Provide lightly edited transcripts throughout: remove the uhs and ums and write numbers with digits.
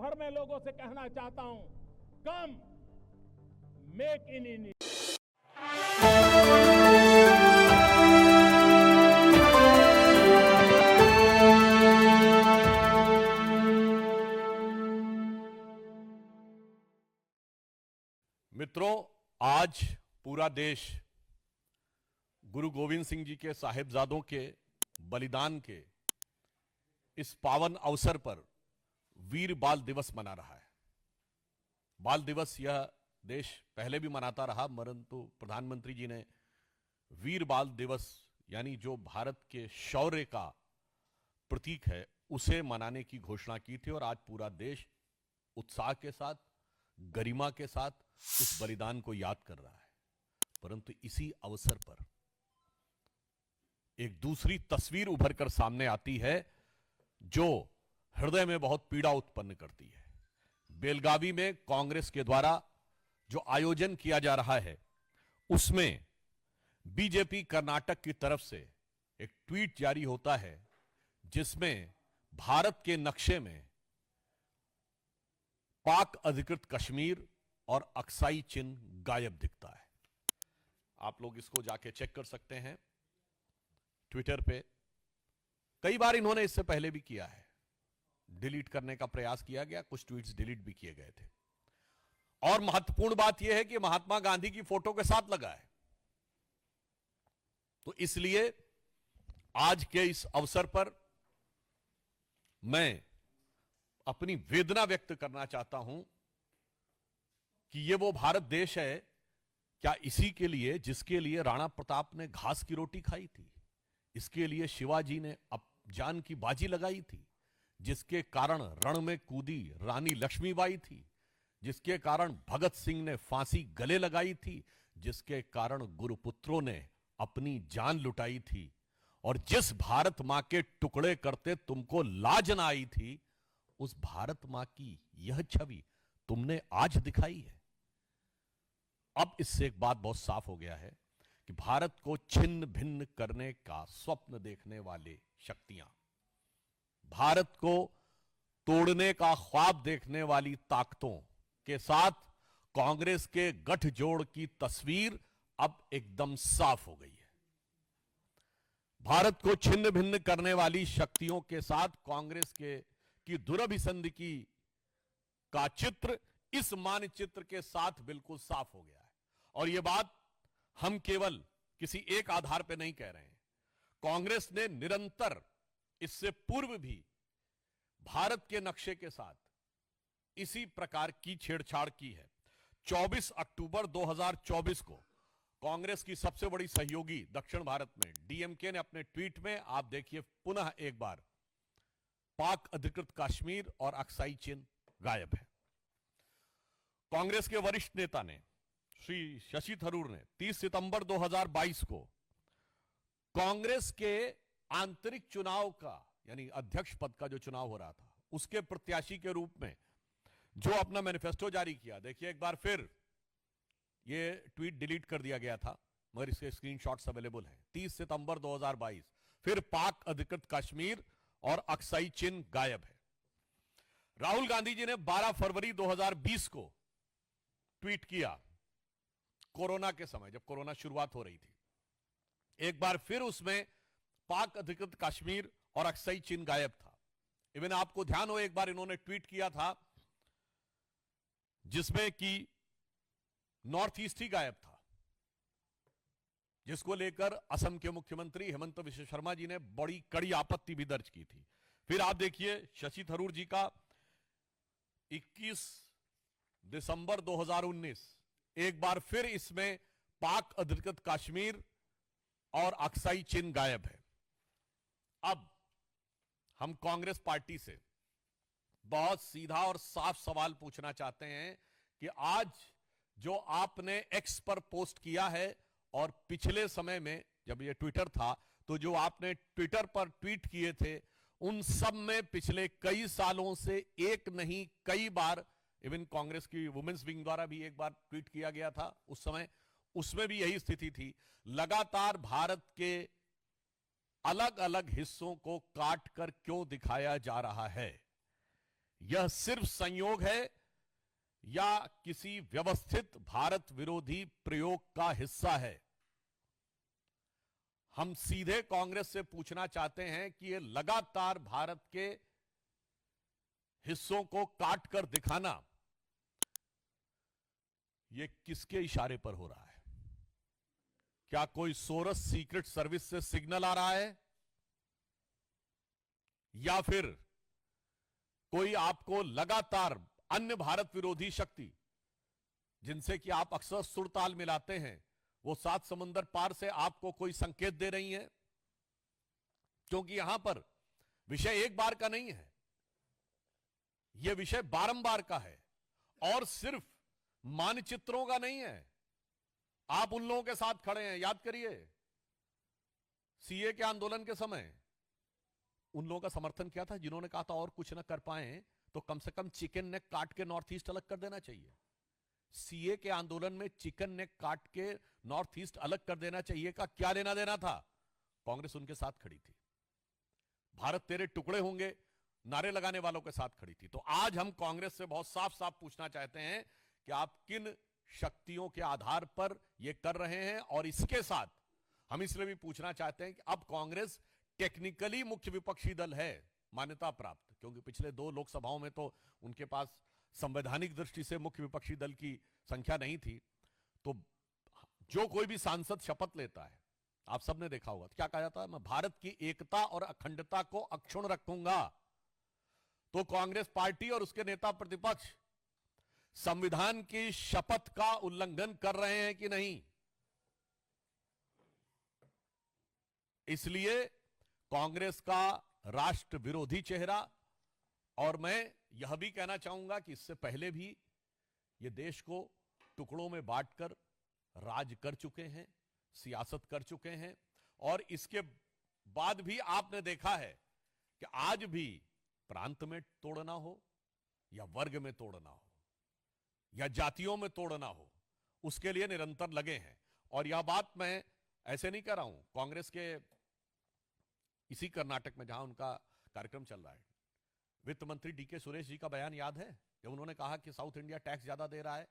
भर में लोगों से कहना चाहता हूं, कम मेक इन इंडिया। मित्रों, आज पूरा देश गुरु गोविंद सिंह जी के साहिबजादों के बलिदान के इस पावन अवसर पर वीर बाल दिवस मना रहा है। बाल दिवस यह देश पहले भी मनाता रहा, परंतु प्रधानमंत्री जी ने वीर बाल दिवस यानी जो भारत के शौर्य का प्रतीक है उसे मनाने की घोषणा की थी और आज पूरा देश उत्साह के साथ, गरिमा के साथ उस बलिदान को याद कर रहा है। परंतु इसी अवसर पर एक दूसरी तस्वीर उभर कर सामने आती है जो हृदय में बहुत पीड़ा उत्पन्न करती है। बेलगावी में कांग्रेस के द्वारा जो आयोजन किया जा रहा है उसमें बीजेपी कर्नाटक की तरफ से एक ट्वीट जारी होता है जिसमें भारत के नक्शे में पाक अधिकृत कश्मीर और अक्साई चिन्ह गायब दिखता है। आप लोग इसको जाके चेक कर सकते हैं ट्विटर पे। कई बार इन्होंने इससे पहले भी किया है, डिलीट करने का प्रयास किया गया, कुछ ट्वीट्स डिलीट भी किए गए थे। और महत्वपूर्ण बात यह है कि महात्मा गांधी की फोटो के साथ लगा है। तो इसलिए आज के इस अवसर पर मैं अपनी वेदना व्यक्त करना चाहता हूं कि ये वो भारत देश है क्या इसी के लिए जिसके लिए राणा प्रताप ने घास की रोटी खाई थी, इसके लिए शिवाजी ने जान की बाजी लगाई थी, जिसके कारण रण में कूदी रानी लक्ष्मीबाई थी, जिसके कारण भगत सिंह ने फांसी गले लगाई थी, जिसके कारण गुरुपुत्रों ने अपनी जान लुटाई थी, और जिस भारत मां के टुकड़े करते तुमको लाज ना आई थी, उस भारत मां की यह छवि तुमने आज दिखाई है। अब इससे एक बात बहुत साफ हो गया है कि भारत को छिन्न भिन्न करने का स्वप्न देखने वाले शक्तियां, भारत को तोड़ने का ख्वाब देखने वाली ताकतों के साथ कांग्रेस के गठजोड़ की तस्वीर अब एकदम साफ हो गई है। भारत को छिन्न भिन्न करने वाली शक्तियों के साथ कांग्रेस की दुरभिसंधि का चित्र इस मानचित्र के साथ बिल्कुल साफ हो गया है। और यह बात हम केवल किसी एक आधार पर नहीं कह रहे हैं। कांग्रेस ने निरंतर इससे पूर्व भी भारत के नक्शे के साथ इसी प्रकार की छेड़छाड़ की है। 24 अक्टूबर 2024 को कांग्रेस की सबसे बड़ी सहयोगी दक्षिण भारत में डीएमके ने अपने ट्वीट में, आप देखिए पुनः एक बार, पाक अधिकृत कश्मीर और अक्साई चिन्ह गायब है। कांग्रेस के वरिष्ठ नेता ने, श्री शशि थरूर ने 30 सितंबर 2022 को कांग्रेस के आंतरिक चुनाव का यानी अध्यक्ष पद का जो चुनाव हो रहा था उसके प्रत्याशी के रूप में जो अपना मैनिफेस्टो जारी किया, देखिए एक बार फिर ये ट्वीट डिलीट कर दिया गया था मगर इसके स्क्रीनशॉट्स अवेलेबल हैं। 30 सितंबर 2022 फिर पाक अधिकृत कश्मीर और अक्साई चिन्ह गायब है। राहुल गांधी जी ने 12 फरवरी 2020 को ट्वीट किया, कोरोना के समय जब कोरोना शुरुआत हो रही थी, एक बार फिर उसमें पाक अधिकृत कश्मीर और अक्साई चिन्ह गायब था। इवन आपको ध्यान हो एक बार इन्होंने ट्वीट किया था जिसमें कि नॉर्थ ईस्ट ही गायब था, जिसको लेकर असम के मुख्यमंत्री हेमंत बिश्व शर्मा जी ने बड़ी कड़ी आपत्ति भी दर्ज की थी। फिर आप देखिए शशि थरूर जी का 21 दिसंबर 2019 एक बार फिर इसमें पाक अधिकृत कश्मीर और अक्साई चिन्ह गायब है। अब हम कांग्रेस पार्टी से बहुत सीधा और साफ सवाल पूछना चाहते हैं कि आज जो आपने एक्स पर पोस्ट किया है और पिछले समय में जब ये ट्विटर था तो जो आपने ट्विटर पर ट्वीट किए थे, उन सब में पिछले कई सालों से एक नहीं कई बार, इवन कांग्रेस की वुमेन्स विंग द्वारा भी एक बार ट्वीट किया गया था उस समय, उसमें भी यही स्थिति थी। लगातार भारत के अलग अलग हिस्सों को काट कर क्यों दिखाया जा रहा है, यह सिर्फ संयोग है या किसी व्यवस्थित भारत विरोधी प्रयोग का हिस्सा है? हम सीधे कांग्रेस से पूछना चाहते हैं कि यह लगातार भारत के हिस्सों को काट कर दिखाना, यह किसके इशारे पर हो रहा है? क्या कोई सोरस सीक्रेट सर्विस से सिग्नल आ रहा है, या फिर कोई आपको लगातार अन्य भारत विरोधी शक्ति जिनसे कि आप अक्सर सुरताल मिलाते हैं, वो 7 समुंदर पार से आपको कोई संकेत दे रही हैं? क्योंकि यहां पर विषय एक बार का नहीं है, यह विषय बारंबार का है और सिर्फ मानचित्रों का नहीं है। आप उन लोगों के साथ खड़े हैं, याद करिए सीए के आंदोलन के समय उन लोगों का समर्थन किया था जिन्होंने कहा था और कुछ ना कर पाए तो कम से कम चिकन नेक काट के नॉर्थ ईस्ट अलग कर देना चाहिए। सीए के आंदोलन में चिकन नेक काट के नॉर्थ ईस्ट अलग कर देना चाहिए का क्या लेना देना था? कांग्रेस उनके साथ खड़ी थी। भारत तेरे टुकड़े होंगे नारे लगाने वालों के साथ खड़ी थी। तो आज हम कांग्रेस से बहुत साफ साफ पूछना चाहते हैं कि आप किन शक्तियों के आधार पर यह कर रहे हैं, और इसके साथ हम इसलिए भी पूछना चाहते हैं कि अब कांग्रेस टेक्निकली मुख्य विपक्षी दल है, मान्यता प्राप्त, क्योंकि पिछले 2 लोकसभाओं में तो उनके पास संवैधानिक दृष्टि से मुख्य विपक्षी दल की संख्या नहीं थी। तो जो कोई भी सांसद शपथ लेता है, आप सबने देखा होगा, क्या कहा जाता है? मैं भारत की एकता और अखंडता को अक्षुण्ण रखूंगा। तो कांग्रेस पार्टी और उसके नेता प्रतिपक्ष संविधान की शपथ का उल्लंघन कर रहे हैं कि नहीं? इसलिए कांग्रेस का राष्ट्र विरोधी चेहरा, और मैं यह भी कहना चाहूंगा कि इससे पहले भी ये देश को टुकड़ों में बांटकर राज कर चुके हैं, सियासत कर चुके हैं, और इसके बाद भी आपने देखा है कि आज भी प्रांत में तोड़ना हो या वर्ग में तोड़ना हो या जातियों में तोड़ना हो, उसके लिए निरंतर लगे हैं। और यह बात मैं ऐसे नहीं कर रहा हूं, कांग्रेस के इसी कर्नाटक में जहां उनका कार्यक्रम चल रहा है, वित्त मंत्री डीके सुरेश जी का बयान याद है? जब उन्होंने कहा कि साउथ इंडिया टैक्स ज्यादा दे रहा है,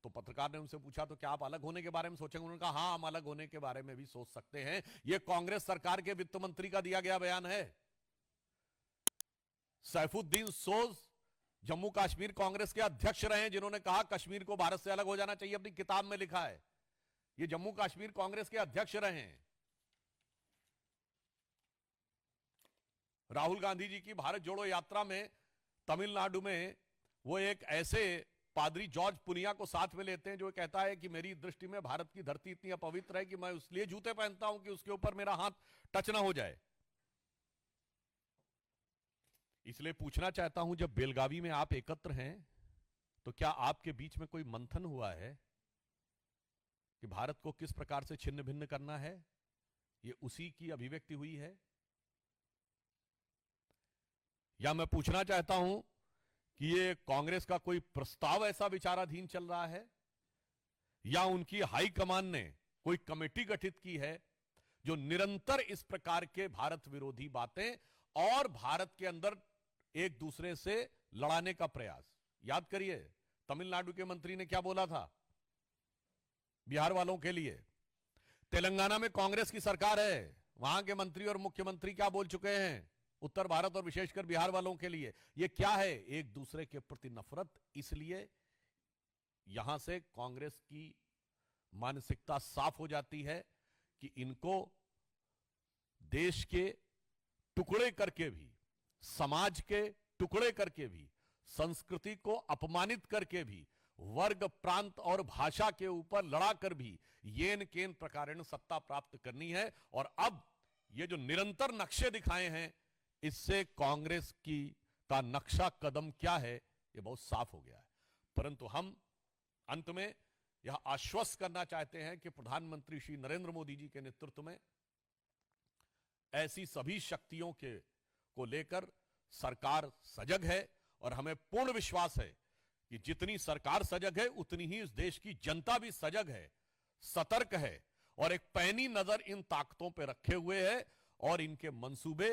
तो पत्रकार ने उनसे पूछा तो क्या आप अलग होने के बारे में सोचेंगे? उन्होंने कहा हां, हम अलग होने के बारे में भी सोच सकते हैं। यह कांग्रेस सरकार के वित्त मंत्री का दिया गया बयान है। सैफुद्दीन सोज जम्मू कश्मीर कांग्रेस के अध्यक्ष रहे, जिन्होंने कहा कश्मीर को भारत से अलग हो जाना चाहिए, अपनी किताब में लिखा है। ये जम्मू कश्मीर कांग्रेस के अध्यक्ष रहे हैं। राहुल गांधी जी की भारत जोड़ो यात्रा में तमिलनाडु में वो एक ऐसे पादरी जॉर्ज पुनिया को साथ में लेते हैं जो कहता है कि मेरी दृष्टि में भारत की धरती इतनी अपवित्र है कि मैं इसलिए जूते पहनता हूं कि उसके ऊपर मेरा हाथ टच ना हो जाए। इसलिए पूछना चाहता हूं, जब बेलगावी में आप एकत्र हैं तो क्या आपके बीच में कोई मंथन हुआ है कि भारत को किस प्रकार से छिन्न भिन्न करना है? ये उसी की अभिव्यक्ति हुई है? या मैं पूछना चाहता हूं कि ये कांग्रेस का कोई प्रस्ताव ऐसा विचाराधीन चल रहा है, या उनकी हाईकमान ने कोई कमेटी गठित की है जो निरंतर इस प्रकार के भारत विरोधी बातें और भारत के अंदर एक दूसरे से लड़ाने का प्रयास? याद करिए तमिलनाडु के मंत्री ने क्या बोला था बिहार वालों के लिए। तेलंगाना में कांग्रेस की सरकार है, वहां के मंत्री और मुख्यमंत्री क्या बोल चुके हैं उत्तर भारत और विशेषकर बिहार वालों के लिए? यह क्या है? एक दूसरे के प्रति नफरत। इसलिए यहां से कांग्रेस की मानसिकता साफ हो जाती है कि इनको देश के टुकड़े करके भी, समाज के टुकड़े करके भी, संस्कृति को अपमानित करके भी, वर्ग प्रांत और भाषा के ऊपर लड़ाकर भी येन केन प्रकारेण सत्ता प्राप्त करनी है। और अब ये जो निरंतर नक्शे दिखाए हैं, इससे कांग्रेस की का नक्शा कदम क्या है ये बहुत साफ हो गया है। परंतु हम अंत में यह आश्वस्त करना चाहते हैं कि प्रधानमंत्री श्री नरेंद्र मोदी जी के नेतृत्व में ऐसी सभी शक्तियों को लेकर सरकार सजग है, और हमें पूर्ण विश्वास है कि जितनी सरकार सजग है उतनी ही इस देश की जनता भी सजग है, सतर्क है, और एक पैनी नजर इन ताकतों पर रखे हुए है, और इनके मंसूबे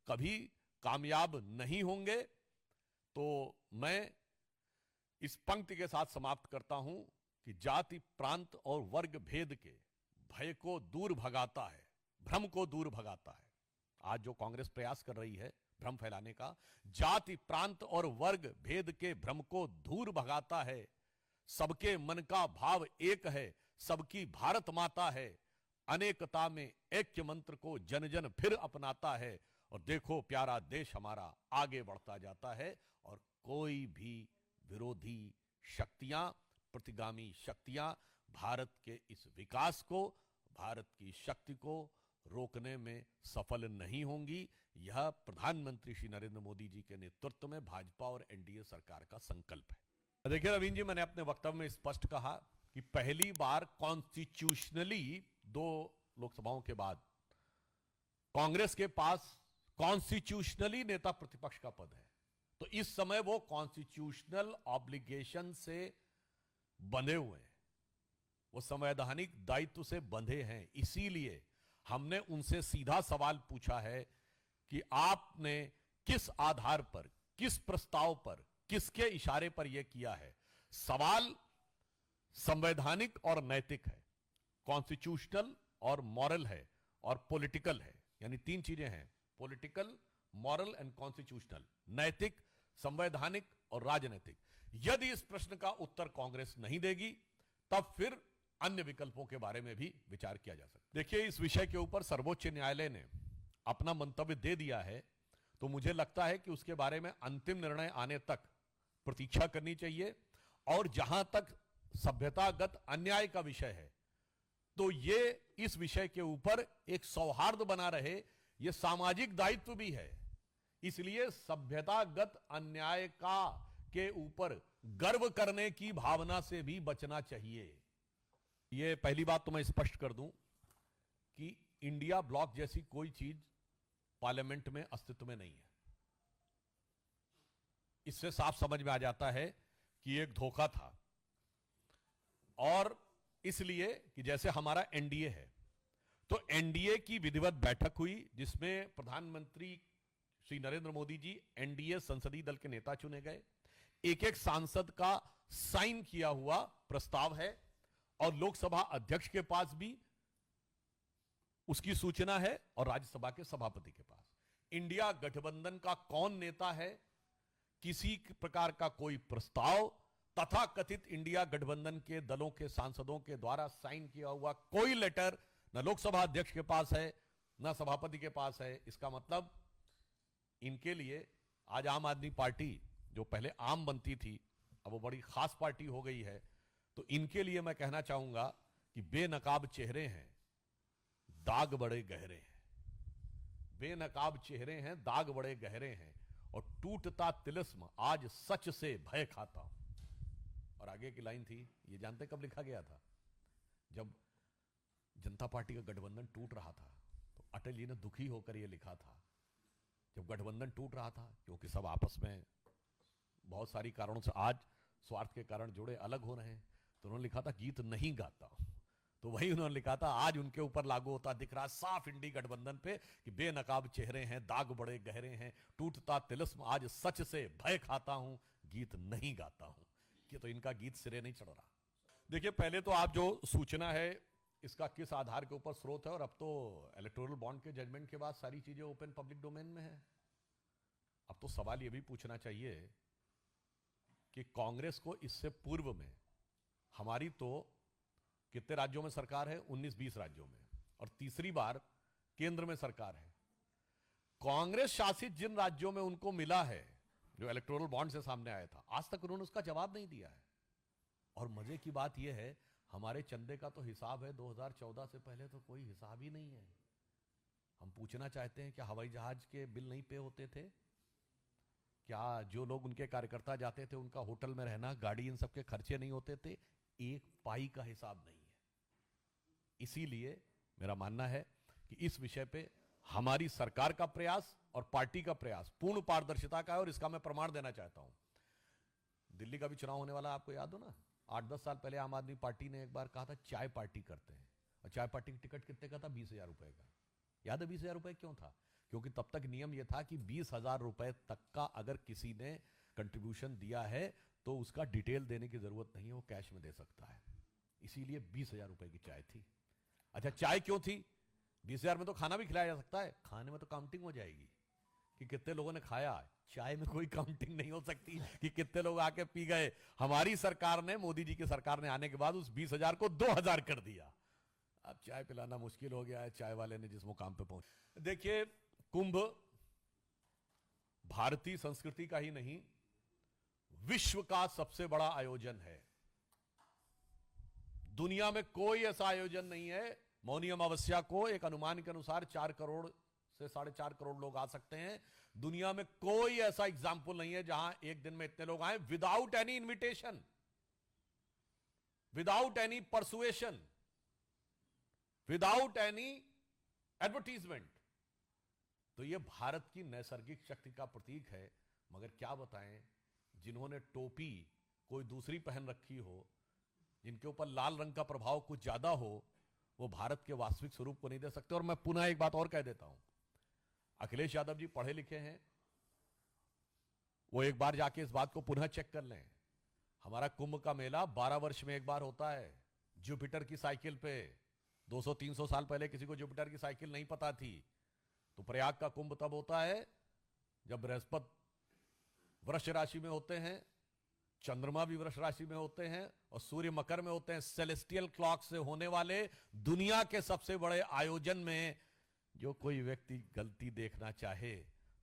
कभी कामयाब नहीं होंगे। तो मैं इस पंक्ति के साथ समाप्त करता हूं कि जाति, प्रांत और वर्ग भेद के भय को दूर भगाता है, भ्रम को दूर भगाता है। आज जो कांग्रेस प्रयास कर रही है भ्रम फैलाने का, जाति, प्रांत और वर्ग भेद के भ्रम को दूर भगाता है। सबके मन का भाव एक है, सबकी भारत माता है। अनेकता में ऐक्य मंत्र को जन जन फिर अपनाता है। और देखो प्यारा देश हमारा आगे बढ़ता जाता है, और कोई भी विरोधी शक्तियां, प्रतिगामी शक्तियां भारत के इस विकास को, भारत की शक्ति को रोकने में सफल नहीं होंगी। यह प्रधानमंत्री श्री नरेंद्र मोदी जी के नेतृत्व में भाजपा और एनडीए सरकार का संकल्प है। देखिए रवीन जी, मैंने अपने वक्तव्य में स्पष्ट कहा कि पहली बार कॉन्स्टिट्यूशनली 2 लोकसभाओं के बाद कांग्रेस के पास कॉन्स्टिट्यूशनली नेता प्रतिपक्ष का पद है। तो इस समय वो कॉन्स्टिट्यूशनल ऑब्लिगेशन से बंधे हुए हैं, वो संवैधानिक दायित्व से बंधे हैं। इसीलिए हमने उनसे सीधा सवाल पूछा है कि आपने किस आधार पर, किस प्रस्ताव पर, किसके इशारे पर यह किया है। सवाल संवैधानिक और नैतिक है, कॉन्स्टिट्यूशनल और मॉरल है, और पॉलिटिकल है। यानी 3 चीजें हैं, पॉलिटिकल, मॉरल एंड कॉन्स्टिट्यूशनल, नैतिक, संवैधानिक और राजनीतिक। यदि इस प्रश्न का उत्तर कांग्रेस नहीं देगी, तब फिर अन्य विकल्पों के बारे में भी विचार किया जा सकता है। देखिए, इस विषय के ऊपर सर्वोच्च न्यायालय ने अपना मंतव्य दे दिया है, तो मुझे लगता है कि उसके बारे में अंतिम निर्णय आने तक प्रतीक्षा करनी चाहिए। और जहां तक सभ्यतागत अन्याय का विषय है, तो ये इस विषय के ऊपर एक सौहार्द बना रहे, ये सामाजिक दायित्व भी है। इसलिए सभ्यतागत अन्याय के ऊपर गर्व करने की भावना से भी बचना चाहिए। ये पहली बात तो मैं स्पष्ट कर दूं कि इंडिया ब्लॉक जैसी कोई चीज पार्लियामेंट में अस्तित्व में नहीं है। इससे साफ समझ में आ जाता है कि एक धोखा था। और इसलिए कि जैसे हमारा एनडीए है, तो एनडीए की विधिवत बैठक हुई, जिसमें प्रधानमंत्री श्री नरेंद्र मोदी जी एनडीए संसदीय दल के नेता चुने गए। एक एक सांसद का साइन किया हुआ प्रस्ताव है, और लोकसभा अध्यक्ष के पास भी उसकी सूचना है, और राज्यसभा के सभापति के पास। इंडिया गठबंधन का कौन नेता है, किसी प्रकार का कोई प्रस्ताव, तथा कथित इंडिया गठबंधन के दलों के सांसदों के द्वारा साइन किया हुआ कोई लेटर न लोकसभा अध्यक्ष के पास है, न सभापति के पास है। इसका मतलब इनके लिए आज आम आदमी पार्टी, जो पहले आम बनती थी, अब वो बड़ी खास पार्टी हो गई है। तो इनके लिए मैं कहना चाहूंगा कि बेनकाब चेहरे हैं, दाग बड़े गहरे हैं। बेनकाब चेहरे हैं, दाग बड़े गहरे हैं, और टूटता तिलिस्म आज सच से भय खाता हूं। और आगे की लाइन थी, ये जानते कब लिखा गया था? जब जनता पार्टी का गठबंधन टूट रहा था, तो अटल जी ने दुखी होकर यह लिखा था। जब गठबंधन टूट रहा था, क्योंकि सब आपस में बहुत सारी कारणों से आज स्वार्थ के कारण जुड़े अलग हो रहे हैं, तो उन्होंने लिखा था गीत नहीं गाता। तो वही उन्होंने लिखा था, आज उनके ऊपर लागू होता दिख रहा साफ इंडी गठबंधन पे कि बेनकाब चेहरे हैं, दाग बड़े गहरे हैं, टूटता तिलिस्म आज सच से भय खाता हूं, गीत नहीं गाता हूं। कि तो इनका गीत सिरे नहीं चढ़ रहा। देखिए, पहले तो आप जो सूचना है इसका किस आधार के ऊपर स्रोत है, और अब तो इलेक्टोरल बॉन्ड के जजमेंट के बाद सारी चीजें ओपन पब्लिक डोमेन में है। अब तो सवाल यह भी पूछना चाहिए कि कांग्रेस को इससे पूर्व में, हमारी तो कितने राज्यों में सरकार है? 19-20 राज्यों में, और तीसरी बार केंद्र में सरकार है। कांग्रेस शासित जिन राज्यों में उनको मिला है, जो इलेक्टोरल बॉन्ड से सामने आया था, आज तक उन्होंने उसका जवाब नहीं दिया है। और मजे की बात यह है, हमारे चंदे का तो हिसाब है 2014 से पहले तो कोई हिसाब ही नहीं है। हम पूछना चाहते हैं, क्या हवाई जहाज के बिल नहीं पे होते थे? क्या जो लोग उनके कार्यकर्ता जाते थे, उनका होटल में रहना, गाड़ी, इन सब के खर्चे नहीं होते थे? एक पाई का हिसाब नहीं है। इसीलिए मेरा मानना है कि इस विषय पे हमारी सरकार का प्रयास और पार्टी का प्रयास पूर्ण पारदर्शिता का है, और इसका मैं प्रमाण देना चाहता हूं। दिल्ली का भी चुनाव होने वाला, आपको याद हो ना? 8-10 साल पहले आम आदमी पार्टी ने एक बार कहा था चाय पार्टी करते हैं, और चाय पार्टी की टिकट कितने का था? 20,000 रुपए का। याद है 20,000 रुपए क्यों था? क्योंकि तब तक नियम यह था कि 20,000 रुपए तक का अगर किसी ने कंट्रीब्यूशन दिया है तो उसका डिटेल देने की जरूरत नहीं है, वो कैश में दे सकता है। इसीलिए 20,000 रुपए की चाय थी। अच्छा, चाय क्यों थी? 20,000 में तो खाना भी खिलाया जा सकता है, खाने में तो काउंटिंग हो जाएगी कि कितने लोगों ने खाया। चाय में कोई काउंटिंग नहीं हो सकती कि कितने लोग आके पी गए। हमारी सरकार ने, मोदी जी की सरकार ने आने के बाद उस 20,000 को 2,000 कर दिया। अब चाय पिलाना मुश्किल हो गया है चाय वाले ने जिस मुकाम पे पहुंच। देखिए, कुंभ भारतीय संस्कृति का ही नहीं, विश्व का सबसे बड़ा आयोजन है। दुनिया में कोई ऐसा आयोजन नहीं है। मौनी अमावस्या को एक अनुमान के अनुसार 4 करोड़ से 4.5 करोड़ लोग आ सकते हैं। दुनिया में कोई ऐसा एग्जाम्पल नहीं है जहां एक दिन में इतने लोग आए without any invitation, without any persuasion, without any advertisement. तो यह भारत की नैसर्गिक शक्ति का प्रतीक है। मगर क्या बताएं, जिन्होंने टोपी कोई दूसरी पहन रखी हो, जिनके ऊपर लाल रंग का प्रभाव कुछ ज्यादा हो, वो भारत के वास्तविक स्वरूप को नहीं दे सकते। और मैं पुनः एक बात और कह देता हूं, अखिलेश यादव जी पढ़े लिखे हैं, वो एक बार जाके इस बात को पुनः चेक कर लें। हमारा कुंभ का मेला 12 वर्ष में एक बार होता है, जुपिटर की साइकिल पे। 200-300 साल पहले किसी को जुपिटर की साइकिल नहीं पता थी। तो प्रयाग का कुंभ तब होता है जब बृहस्पति वृष राशि में होते हैं, चंद्रमा भी वृष राशि में होते हैं और सूर्य मकर में होते हैं। सेलेस्टियल क्लॉक से होने वाले दुनिया के सबसे बड़े आयोजन में जो कोई व्यक्ति गलती देखना चाहे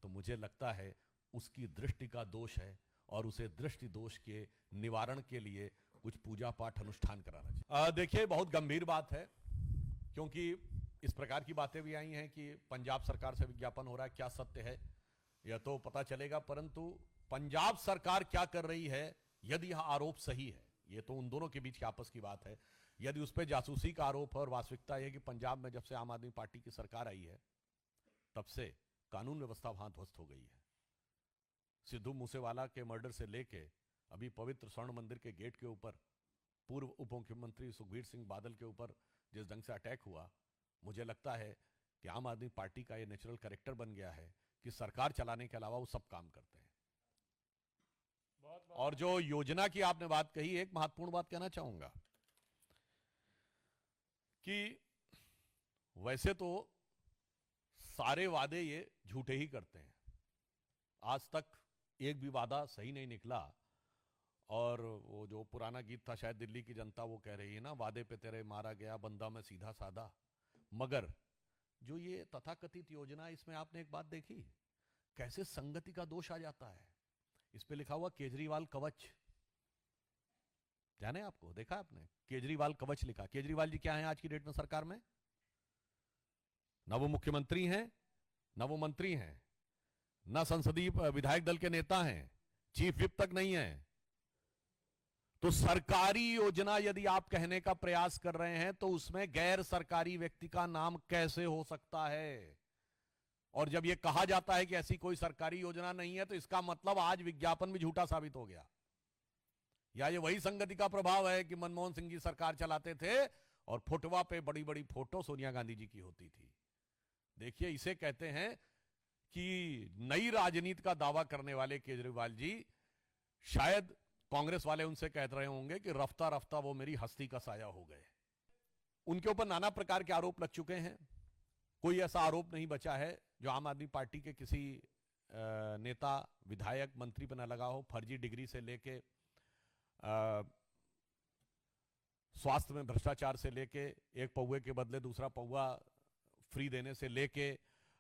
तो मुझे लगता है उसकी दृष्टि का दोष है और उसे दृष्टि दोष के निवारण के लिए कुछ पूजा पाठ अनुष्ठान कराना चाहिए। देखिए, बहुत गंभीर बात है, क्योंकि इस प्रकार की बातें भी आई हैं कि पंजाब सरकार से विज्ञापन हो रहा है। क्या सत्य है यह तो पता चलेगा, परंतु पंजाब सरकार क्या कर रही है, यदि यह आरोप सही है, ये तो उन दोनों के बीच की आपस की बात है। यदि उस पर जासूसी का आरोप है और वास्तविकता यह कि पंजाब में जब से आम आदमी पार्टी की सरकार आई है तब से कानून व्यवस्था वहां ध्वस्त हो गई है। सिद्धू मूसेवाला के मर्डर से लेके अभी पवित्र स्वर्ण मंदिर के गेट के ऊपर पूर्व उप मुख्यमंत्री सुखबीर सिंह बादल के ऊपर जिस ढंग से अटैक हुआ, मुझे लगता है कि आम आदमी पार्टी का यह नेचुरल कैरेक्टर बन गया है कि सरकार चलाने के अलावा वो सब काम करते हैं। और जो योजना की आपने बात कही, एक महत्वपूर्ण बात कहना चाहूंगा कि वैसे तो सारे वादे ये झूठे ही करते हैं। आज तक एक भी वादा सही नहीं निकला। और वो जो पुराना गीत था, शायद दिल्ली की जनता वो कह रही है ना, वादे पे तेरे मारा गया बंदा मैं सीधा साधा। मगर जो ये तथाकथित योजना, इसमें आपने एक बात देखी कैसे संगति का दोष आ जाता है। इस पे लिखा हुआ केजरीवाल कवच, जाने आपको, देखा आपने? केजरीवाल कवच लिखा। केजरीवाल जी क्या हैं आज की डेट में सरकार में? ना वो मुख्यमंत्री हैं, ना वो मंत्री हैं, ना संसदीय विधायक दल के नेता हैं, चीफ विप तक नहीं है। तो सरकारी योजना यदि आप कहने का प्रयास कर रहे हैं तो उसमें गैर सरकारी व्यक्ति का नाम कैसे हो सकता है? और जब यह कहा जाता है कि ऐसी कोई सरकारी योजना नहीं है तो इसका मतलब आज विज्ञापन भी झूठा साबित हो गया। या ये वही संगति का प्रभाव है कि मनमोहन सिंह जी सरकार चलाते थे और फोटोवा पे बड़ी बड़ी फोटो सोनिया गांधी जी की होती थी। देखिए, इसे कहते हैं कि नई राजनीति का दावा करने वाले केजरीवाल जी, शायद कांग्रेस वाले उनसे कह रहे होंगे कि रफ्ता रफ्ता वो मेरी हस्ती का साया हो गए। उनके ऊपर नाना प्रकार के आरोप लग चुके हैं। कोई ऐसा आरोप नहीं बचा है जो आम आदमी पार्टी के किसी नेता, विधायक, मंत्री पर न लगा हो। फर्जी डिग्री से लेके स्वास्थ्य में भ्रष्टाचार से लेके एक पौवे के बदले दूसरा पौवा फ्री देने से लेके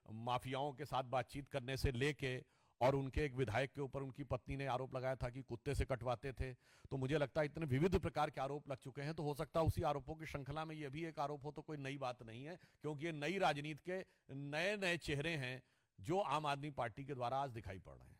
माफियाओं के साथ बातचीत करने से लेके, और उनके एक विधायक के ऊपर उनकी पत्नी ने आरोप लगाया था कि कुत्ते से कटवाते थे। तो मुझे लगता है इतने विविध प्रकार के आरोप लग चुके हैं, तो हो सकता है उसी आरोपों की श्रृंखला में यह भी एक आरोप हो, तो कोई नई बात नहीं है, क्योंकि ये नई राजनीति के नए नए चेहरे हैं जो आम आदमी पार्टी के द्वारा आज दिखाई पड़ रहे हैं।